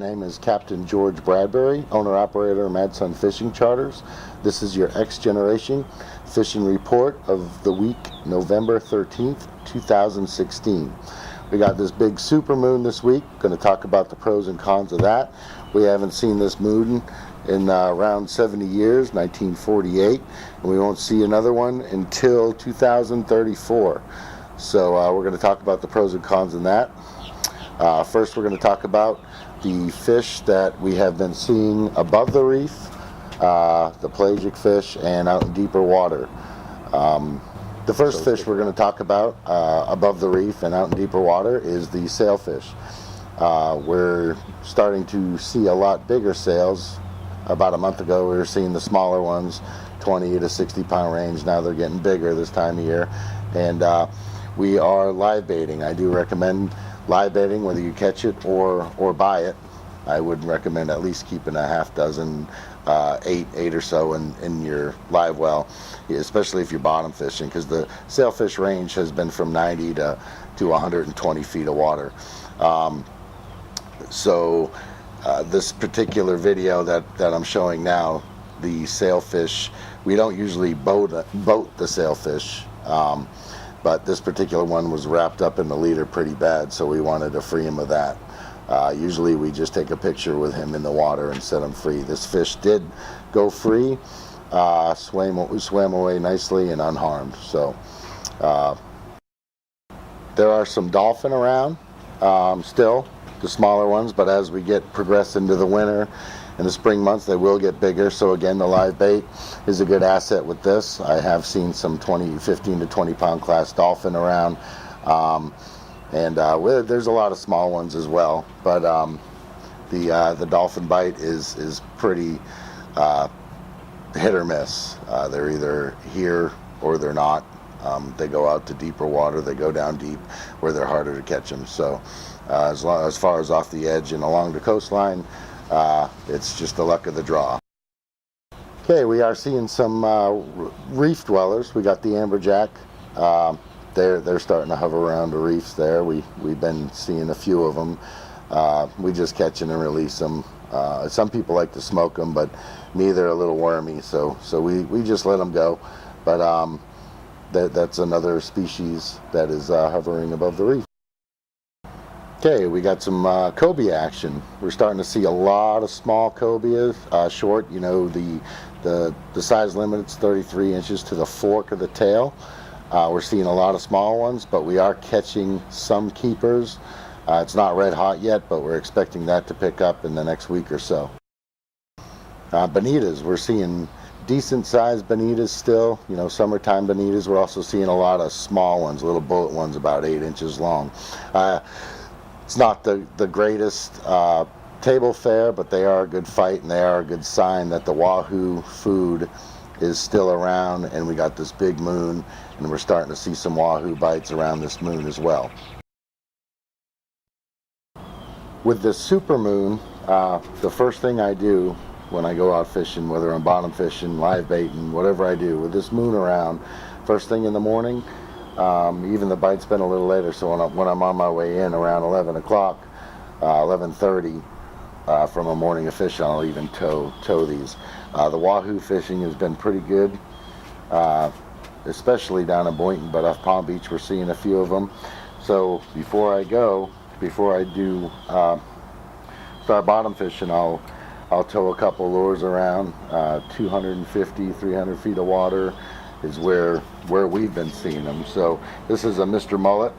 name is Captain George Bradbury, owner-operator of Mad Sun Fishing Charters. This is your X Generation fishing report of the week, November 13th, 2016. We got this big super moon this week. Going to talk about the pros and cons of that. We haven't seen this moon in around 70 years, 1948, and we won't see another one until 2034. So we're going to talk about the pros and cons in that. First, we're going to talk about the fish that we have been seeing above the reef, the pelagic fish, and out in deeper water. The first fish we're going to talk about above the reef and out in deeper water is the sailfish. We're starting to see a lot bigger sails. About a month ago we were seeing the smaller ones, 20 to 60 pound range. Now they're getting bigger this time of year, and we are live baiting. I do recommend live baiting, whether you catch it or buy it. I would recommend at least keeping a half dozen, eight or so in your live well, especially if you're bottom fishing, because the sailfish range has been from 90 to 120 feet of water. This particular video that I'm showing now, the sailfish, we don't usually boat the sailfish, but this particular one was wrapped up in the leader pretty bad, so we wanted to free him of that. Usually we just take a picture with him in the water and set him free. This fish did go free, swam away nicely and unharmed. So there are some dolphin around still, the smaller ones, but as we progress into the winter and the spring months, they will get bigger. So again, the live bait is a good asset with this. I have seen some 15 to 20 pound class dolphin around, and there's a lot of small ones as well, but the dolphin bite is pretty hit or miss. They're either here or they're not. They go out to deeper water, they go down deep where they're harder to catch them. So as far as off the edge and along the coastline, it's just the luck of the draw. Okay, we are seeing some reef dwellers. We got the amberjack. They're starting to hover around the reefs there. We've been seeing a few of them. We just catch them and release them. Some people like to smoke them, but me, they're a little wormy, so we just let them go. But that's another species that is hovering above the reef. Okay, we got some cobia action. We're starting to see a lot of small cobias, short. You know, the size limit is 33 inches to the fork of the tail. We're seeing a lot of small ones, but we are catching some keepers. It's not red hot yet, but we're expecting that to pick up in the next week or so. Bonitas, we're seeing decent sized bonitas still. You know, summertime bonitas. We're also seeing a lot of small ones, little bullet ones about 8 inches long. It's not the greatest table fare, but they are a good fight, and they are a good sign that the wahoo food is still around, and we got this big moon, and we're starting to see some wahoo bites around this moon as well. With this super moon, the first thing I do when I go out fishing, whether I'm bottom fishing, live baiting, whatever I do, with this moon around, first thing in the morning, even the bite's been a little later, so when I'm on my way in around 11 o'clock, 11:30, from a morning of fishing, I'll even tow these. The wahoo fishing has been pretty good, especially down in Boynton, but off Palm Beach we're seeing a few of them. So before I do start bottom fishing, I'll tow a couple lures around. 250, 300 feet of water is where we've been seeing them. So this is a Mr. Mullet.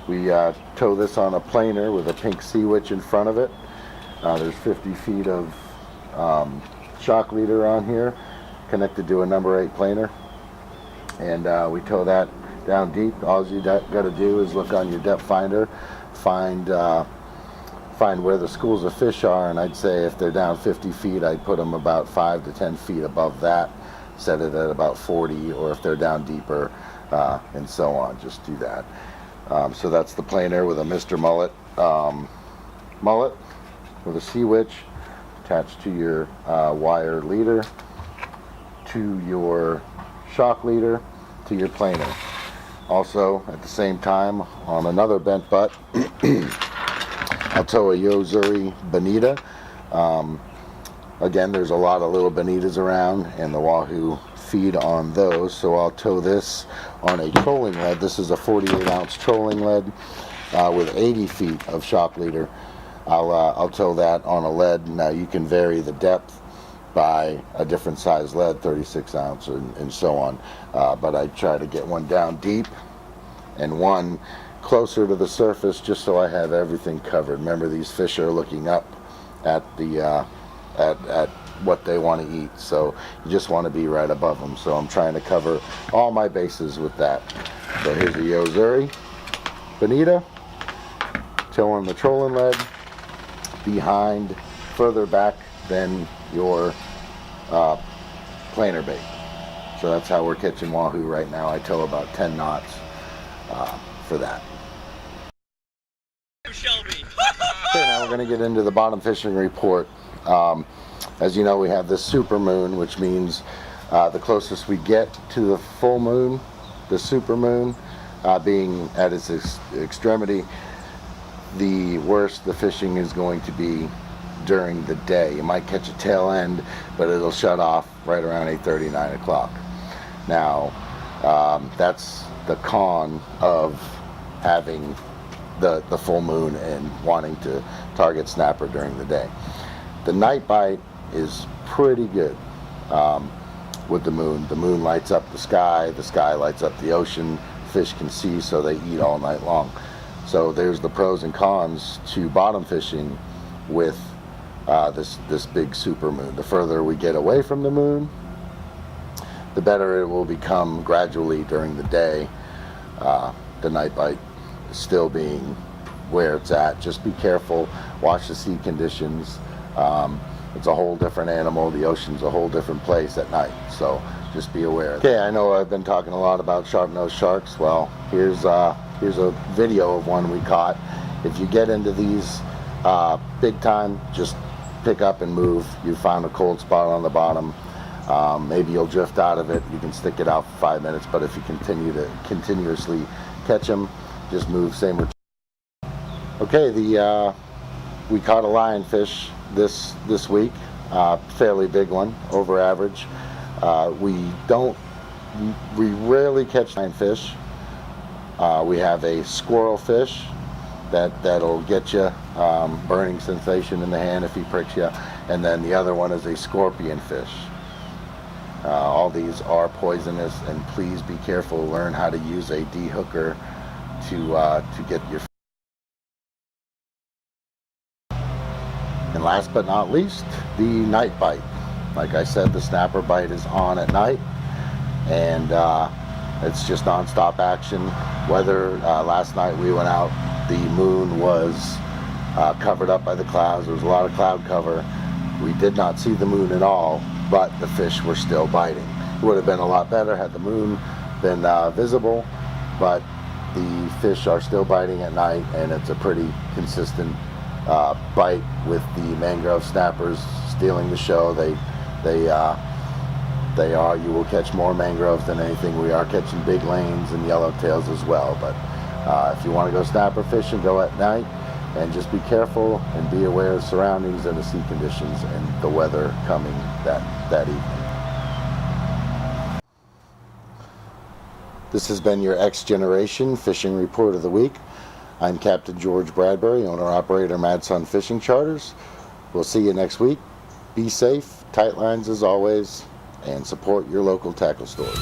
We tow this on a planer with a pink sea witch in front of it. There's 50 feet of shock leader on here connected to a number 8 planer, and we tow that down deep. All you got to do is look on your depth finder, find where the schools of fish are, and I'd say if they're down 50 feet, I'd put them about 5 to 10 feet above that, set it at about 40, or if they're down deeper, and so on, just do that. So that's the planer with a Mr. Mullet with a sea witch attached to your wire leader, to your shock leader, to your planer. Also, at the same time, on another bent butt, I'll tow a Yo-Zuri Bonita. Again, there's a lot of little bonitas around, and the wahoo feed on those, so I'll tow this on a trolling lead. This is a 48-ounce trolling lead with 80 feet of shock leader. I'll tow that on a lead. Now you can vary the depth by a different size lead, 36 ounce and so on, but I try to get one down deep and one closer to the surface, just so I have everything covered. Remember, these fish are looking up at the at what they want to eat, so you just want to be right above them. So I'm trying to cover all my bases with that. So here's a Yo-Zuri Bonita, towing the trolling lead behind, further back than your planer bait. So that's how we're catching wahoo right now. I tow about 10 knots for that. Okay, now we're going to get into the bottom fishing report. As you know, we have this super moon, which means the closest we get to the full moon, the super moon being at its extremity, the worse the fishing is going to be during the day. You might catch a tail end, but it'll shut off right around 8:30, 9 o'clock. Now, that's the con of having the full moon and wanting to target snapper during the day. The night bite is pretty good with the moon. The moon lights up the sky lights up the ocean. Fish can see, so they eat all night long. So there's the pros and cons to bottom fishing with this big super moon. The further we get away from the moon, the better it will become gradually during the day. The night bite still being where it's at. Just be careful, watch the sea conditions. It's a whole different animal. The ocean's a whole different place at night, so just be aware. Okay, I know I've been talking a lot about sharp-nosed sharks. Well, here's a video of one we caught. If you get into these big time, just pick up and move. You found a cold spot on the bottom. Maybe you'll drift out of it. You can stick it out for 5 minutes, but if you continue to continuously catch them, just move. Same with. Okay, we caught a lionfish this week, fairly big one, over average. We rarely catch lionfish. We have a squirrel fish that'll get you burning sensation in the hand if he pricks you, and then the other one is a scorpion fish. All these are poisonous, and please be careful. Learn how to use a de-hooker to get your. And last but not least, the night bite. Like I said, the snapper bite is on at night, and it's just non-stop action. Whether last night we went out, the moon was covered up by the clouds. There was a lot of cloud cover. We did not see the moon at all, but the fish were still biting. It would have been a lot better had the moon been visible, but the fish are still biting at night, and it's a pretty consistent bite with the mangrove snappers stealing the show. They are. You will catch more mangroves than anything. We are catching big lanes and yellowtails as well, but if you want to go snapper fishing, go at night, and just be careful and be aware of surroundings and the sea conditions and the weather coming that evening. This has been your X Generation Fishing Report of the Week. I'm Captain George Bradbury, owner-operator Mad Sun Fishing Charters. We'll see you next week. Be safe, tight lines as always, and support your local tackle store.